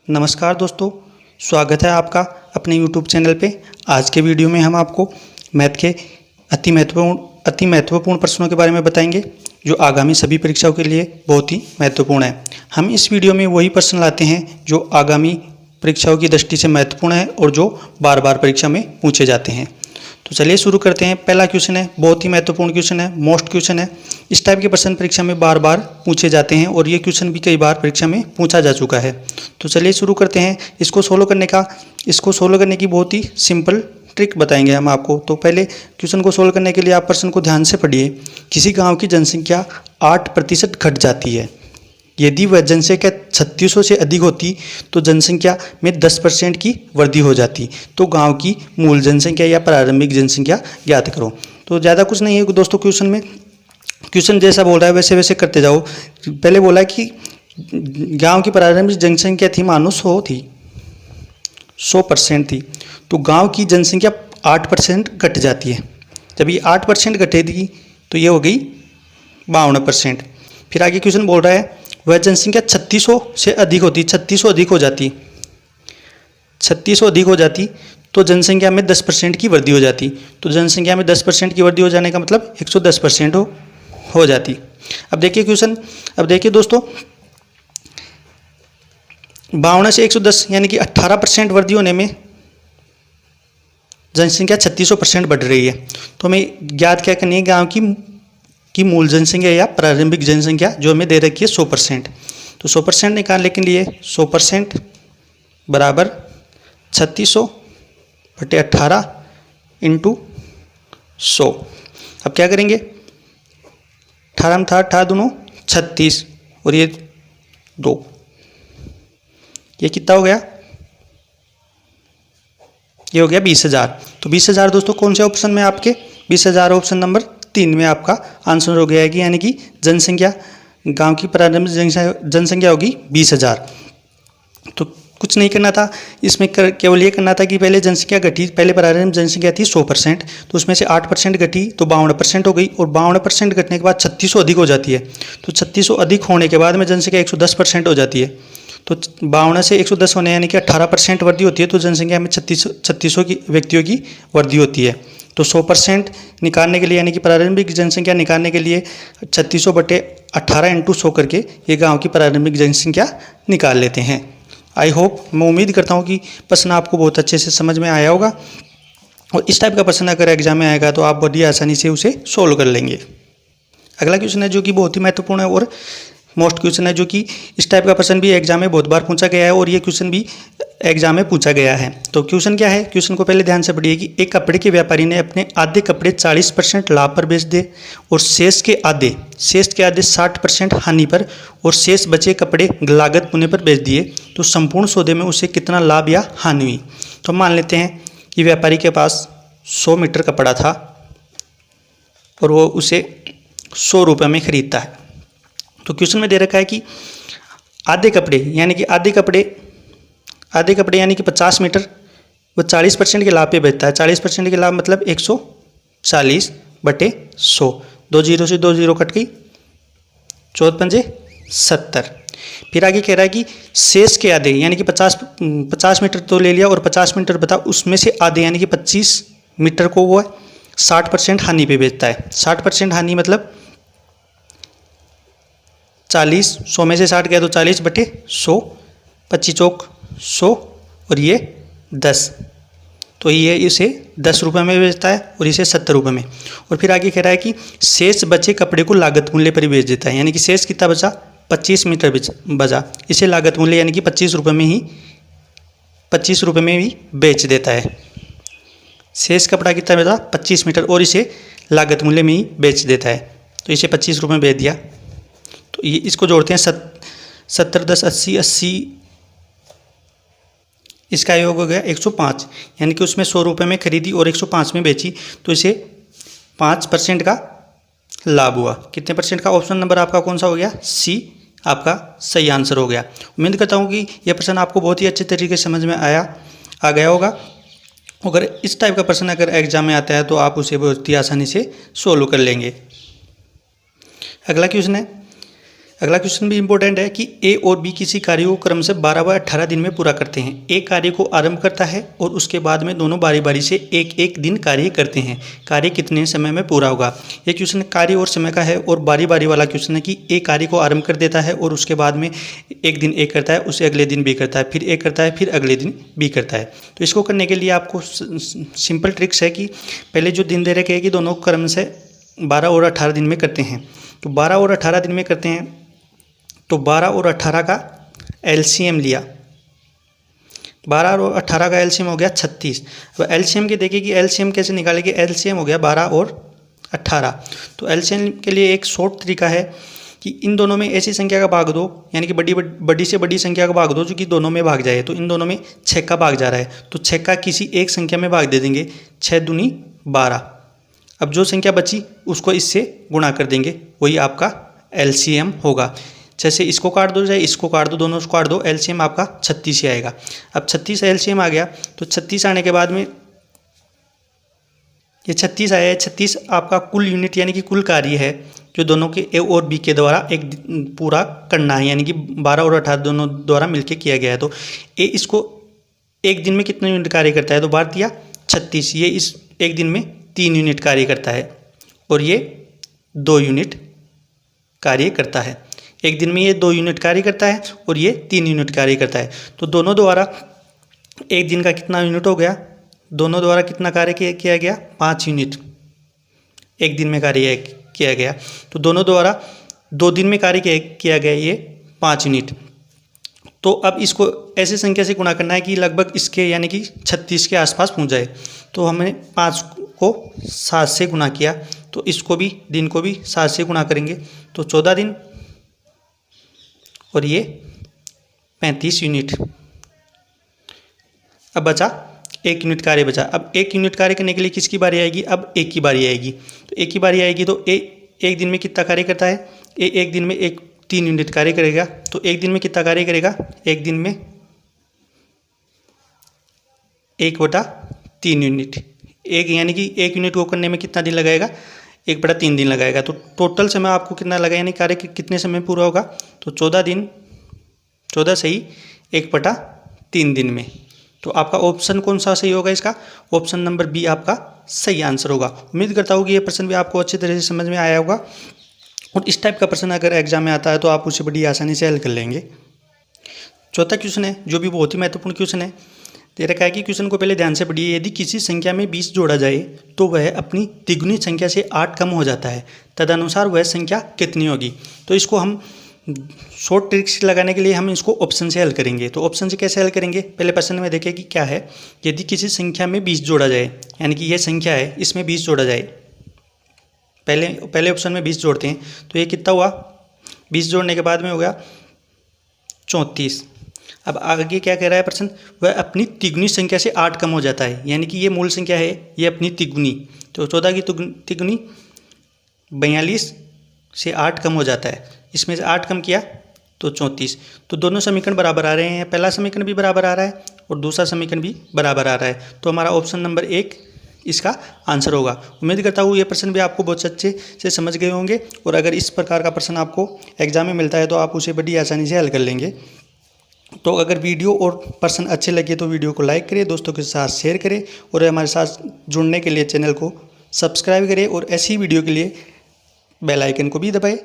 नमस्कार दोस्तों, स्वागत है आपका अपने YouTube चैनल पे। आज के वीडियो में हम आपको मैथ के अति महत्वपूर्ण प्रश्नों के बारे में बताएंगे जो आगामी सभी परीक्षाओं के लिए बहुत ही महत्वपूर्ण है। हम इस वीडियो में वही प्रश्न लाते हैं जो आगामी परीक्षाओं की दृष्टि से महत्वपूर्ण है और जो बार बार परीक्षा में पूछे जाते हैं। तो चलिए शुरू करते हैं। पहला क्वेश्चन है, बहुत ही महत्वपूर्ण क्वेश्चन है, मोस्ट क्वेश्चन है। इस टाइप के प्रश्न परीक्षा में बार बार पूछे जाते हैं और ये क्वेश्चन भी कई बार परीक्षा में पूछा जा चुका है। तो चलिए शुरू करते हैं। इसको सोल्व करने की बहुत ही सिंपल ट्रिक बताएंगे हम आपको। तो पहले क्वेश्चन को सोल्व करने के लिए आप प्रश्न को ध्यान से पढ़िए। किसी गाँव की जनसंख्या 8% घट जाती है। यदि वह जनसंख्या 3600 से अधिक होती तो जनसंख्या में 10% की वृद्धि हो जाती। तो गांव की मूल जनसंख्या या प्रारंभिक जनसंख्या ज्ञात करो। तो ज़्यादा कुछ नहीं है दोस्तों क्वेश्चन जैसा बोल रहा है वैसे वैसे करते जाओ। पहले बोला कि गांव की प्रारंभिक जनसंख्या थी मानो 100% थी। तो गांव की जनसंख्या 8% घट जाती है। जब ये 8% घटेगी तो ये हो गई 52%। फिर आगे क्वेश्चन बोल रहा है वह जनसंख्या 3600 से अधिक होती, 3600 अधिक हो जाती, 3600 अधिक हो जाती तो जनसंख्या में 10% की वृद्धि हो जाती। तो जनसंख्या में 10% की वृद्धि हो जाने का मतलब 110% हो जाती। अब देखिए क्वेश्चन, अब देखिए दोस्तों, 52 से 110 यानी कि 18% वृद्धि होने में जनसंख्या 3600% बढ़ रही है। तो हमें ज्ञात क्या करनी है, गाँव की मूल जनसंख्या या प्रारंभिक जनसंख्या जो हमें दे रखी है 100%। तो 100% निकालने के लिए 100% बराबर 3600/18 × 100। अब क्या करेंगे, 18 में था 18 दूनो 36 और ये 2, ये कितना हो गया, ये हो गया 20,000। तो 20,000 दोस्तों कौन से ऑप्शन में आपके, 20,000 ऑप्शन नंबर 3 में आपका आंसर हो गया है कि यानी कि जनसंख्या, गांव की प्रारंभिक जनसंख्या होगी 20,000। तो कुछ नहीं करना था इसमें, केवल ये करना था कि पहले जनसंख्या घटी, पहले प्रारंभिक जनसंख्या थी 100%, तो उसमें से 8% घटी तो 52% हो गई और 52% घटने के बाद 3600 अधिक हो जाती है। तो 3600 अधिक होने के बाद में जनसंख्या 110% हो जाती है। तो 52 से 110 होने यानी कि 18% वृद्धि होती है। तो जनसंख्या में 3600 की व्यक्तियों की वृद्धि होती है। तो 100% निकालने के लिए यानी कि प्रारंभिक जनसंख्या निकालने के लिए 3600/18 × 100 करके ये गांव की प्रारंभिक जनसंख्या निकाल लेते हैं। आई होप, मैं उम्मीद करता हूँ कि प्रश्न आपको बहुत अच्छे से समझ में आया होगा और इस टाइप का प्रश्न अगर एग्जाम में आएगा तो आप बड़ी आसानी से उसे सोल्व कर लेंगे। अगला क्वेश्चन है जो कि बहुत ही महत्वपूर्ण है और मोस्ट क्वेश्चन है, जो कि इस टाइप का प्रश्न भी एग्जाम में बहुत बार पूछा गया है और ये क्वेश्चन भी एग्जाम में पूछा गया है। तो क्वेश्चन क्या है, क्वेश्चन को पहले ध्यान से पढ़िए कि एक कपड़े के व्यापारी ने अपने आधे कपड़े 40% लाभ पर बेच दिए और शेष के आधे 60% हानि पर और शेष बचे कपड़े लागत मूल्य पर बेच दिए। तो संपूर्ण सौदे में उसे कितना लाभ या हानि हुई। तो मान लेते हैं कि व्यापारी के पास 100 मीटर कपड़ा था और वो उसे 100 रुपये में खरीदता है। तो क्वेश्चन में दे रखा है कि आधे कपड़े यानी कि 50 मीटर वो 40% के लाभ पे बेचता है। 40% के लाभ मतलब 140/100। 2 0 से 2 0 कट गई, 14 पंजे 70। फिर आगे कह रहा है कि शेष के आधे यानी कि 50 मीटर तो ले लिया और 50 मीटर बता, उसमें से आधे यानी कि 25 मीटर को वो 60% हानि पे बेचता है। 60% हानि मतलब 40, 100 में से 60 गया तो 40/100, 25 चौक 100 और ये 10। तो ये इसे 10 रुपये में बेचता है और इसे 70 रुपये में। और फिर आगे कह रहा है कि शेष बचे कपड़े को लागत मूल्य पर ही बेच देता है। यानी कि शेष कितना बचा, 25 मीटर बचा, इसे लागत मूल्य यानी कि 25 रुपये में ही बेच देता है। शेष कपड़ा कितना बचा, 25 मीटर और इसे लागत मूल्य में ही बेच देता है। तो इसे 25 रुपये में बेच दिया। तो ये इसको जोड़ते हैं 70 10 80 80, इसका योग हो गया 105। यानी कि उसमें 100 रुपये में खरीदी और 105 में बेची तो इसे 5% का लाभ हुआ। कितने परसेंट का, ऑप्शन नंबर आपका कौन सा हो गया, सी आपका सही आंसर हो गया। उम्मीद करता हूँ कि यह प्रश्न आपको बहुत ही अच्छे तरीके से समझ में आ गया होगा। अगर इस टाइप का प्रश्न अगर एग्जाम में आता है तो आप उसे बहुत ही आसानी से सोल्व कर लेंगे। अगला क्वेश्चन है, अगला क्वेश्चन भी इंपॉर्टेंट है कि ए और बी किसी कार्य को क्रम से 12 व 18 दिन में पूरा करते हैं। ए कार्य को आरंभ करता है और उसके बाद में दोनों बारी बारी से एक एक दिन कार्य करते हैं। कार्य कितने समय में पूरा होगा? ये क्वेश्चन कार्य और समय का है और बारी बारी वाला क्वेश्चन है कि ए कार्य को आरंभ कर देता है और उसके बाद में एक दिन ए करता है, उसे अगले दिन बी करता है, फिर ए करता है, फिर अगले दिन बी करता है। तो इसको करने के लिए आपको सिंपल ट्रिक्स है कि पहले जो दिन दे रखे है कि दोनों क्रम से 12 और 18 दिन में करते हैं। तो 12 और 18 दिन में करते हैं तो 12 और 18 का एलसीएम लिया, 12 और 18 का एलसीएम हो गया 36। अब एलसीएम के देखिए कि एलसीएम कैसे निकालेंगे। एलसीएम हो गया 12 और 18। तो एलसीएम के लिए एक शॉर्ट तरीका है कि इन दोनों में ऐसी संख्या का भाग दो, यानी कि बड़ी से बड़ी संख्या का भाग दो जो कि दोनों में भाग जाए। तो इन दोनों में 6 का भाग जा रहा है तो 6 का किसी एक संख्या में भाग दे देंगे, 6 दूनी 12। अब जो संख्या बची उसको इससे गुणा कर देंगे, वही आपका एलसीएम होगा। जैसे इसको काट दो, चाहे इसको काट दो, दोनों को काट दो, एलसीएम आपका 36 ही आएगा। अब 36 एलसीएम आ गया तो 36 आने के बाद में ये 36 आया है। 36 आपका कुल यूनिट यानी कि कुल कार्य है जो दोनों के ए और बी के द्वारा एक पूरा करना है, यानी कि 12 और 18 दोनों द्वारा मिलकर किया गया है। तो ए इसको एक दिन में कितना यूनिट कार्य करता है? तो बार दिया 36। ये इस एक दिन में 3 यूनिट कार्य करता है और ये 2 यूनिट कार्य करता है। एक दिन में ये 2 यूनिट कार्य करता है और ये 3 यूनिट कार्य करता है। तो दोनों द्वारा एक दिन का कितना यूनिट हो गया? दोनों द्वारा कितना कार्य किया गया? 5 यूनिट एक दिन में कार्य किया गया। तो दोनों द्वारा 2 दिन में कार्य किया गया ये 5 यूनिट। तो अब इसको ऐसी संख्या से गुणा करना है कि लगभग इसके यानी कि 36 के आसपास पहुंच जाए। तो हमने 5 को 7 से गुणा किया तो इसको भी दिन को भी 7 से गुणा करेंगे तो 14 दिन और ये 35 यूनिट। अब बचा 1 यूनिट कार्य बचा। अब 1 यूनिट कार्य करने के लिए किसकी बारी आएगी? अब ए की बारी आएगी। तो ए की बारी आएगी तो ए एक दिन में कितना कार्य करता है? ए एक दिन में 3 यूनिट कार्य करेगा। तो एक दिन में कितना कार्य करेगा? एक दिन में 1/3 यूनिट। एक यानी कि 1 यूनिट को करने में कितना दिन लगाएगा? 1/3 दिन लगाएगा। तो टोटल समय आपको कितना लगा, यानी कार्य कितने समय में पूरा होगा? तो 14 दिन, 14 सही 1/3 दिन में। तो आपका ऑप्शन कौन सा सही होगा? इसका ऑप्शन नंबर बी आपका सही आंसर होगा। उम्मीद करता हूँ कि ये प्रश्न भी आपको अच्छी तरह से समझ में आया होगा और इस टाइप का प्रश्न अगर एग्जाम में आता है तो आप उसे बड़ी आसानी से हल कर लेंगे। चौथा क्वेश्चन है जो भी बहुत ही महत्वपूर्ण क्वेश्चन है। दे रखा है कि क्वेश्चन को पहले ध्यान से पढ़िए। यदि किसी संख्या में 20 जोड़ा जाए तो वह अपनी तिगुनी संख्या से 8 कम हो जाता है, तदनुसार वह संख्या कितनी होगी? तो इसको हम शॉर्ट ट्रिक्स लगाने के लिए हम इसको ऑप्शन से हल करेंगे। तो ऑप्शन से कैसे हल करेंगे? पहले प्रश्न में देखें कि क्या है। यदि किसी संख्या में 20 जोड़ा जाए, यानी कि यह संख्या है इसमें 20 जोड़ा जाए, पहले ऑप्शन में 20 जोड़ते हैं तो ये कितना हुआ? 20 जोड़ने के बाद में हो गया 34। अब आगे क्या कह रहा है प्रश्न? वह अपनी तिगुनी संख्या से 8 कम हो जाता है, यानी कि ये मूल संख्या है, ये अपनी तिगुनी। तो 14 की तिगुनी 42 से 8 कम हो जाता है। इसमें से 8 कम किया तो 34। तो दोनों समीकरण बराबर आ रहे हैं। पहला समीकरण भी बराबर आ रहा है और दूसरा समीकरण भी बराबर आ रहा है। तो हमारा ऑप्शन नंबर 1 इसका आंसर होगा। उम्मीद करता हूँ ये प्रश्न भी आपको बहुत अच्छे से समझ गए होंगे और अगर इस प्रकार का प्रश्न आपको एग्जाम में मिलता है तो आप उसे बड़ी आसानी से हल कर लेंगे। तो अगर वीडियो और प्रश्न अच्छे लगे तो वीडियो को लाइक करें, दोस्तों के साथ शेयर करें और हमारे साथ जुड़ने के लिए चैनल को सब्सक्राइब करें और ऐसी वीडियो के लिए बेल आइकन को भी दबाएं।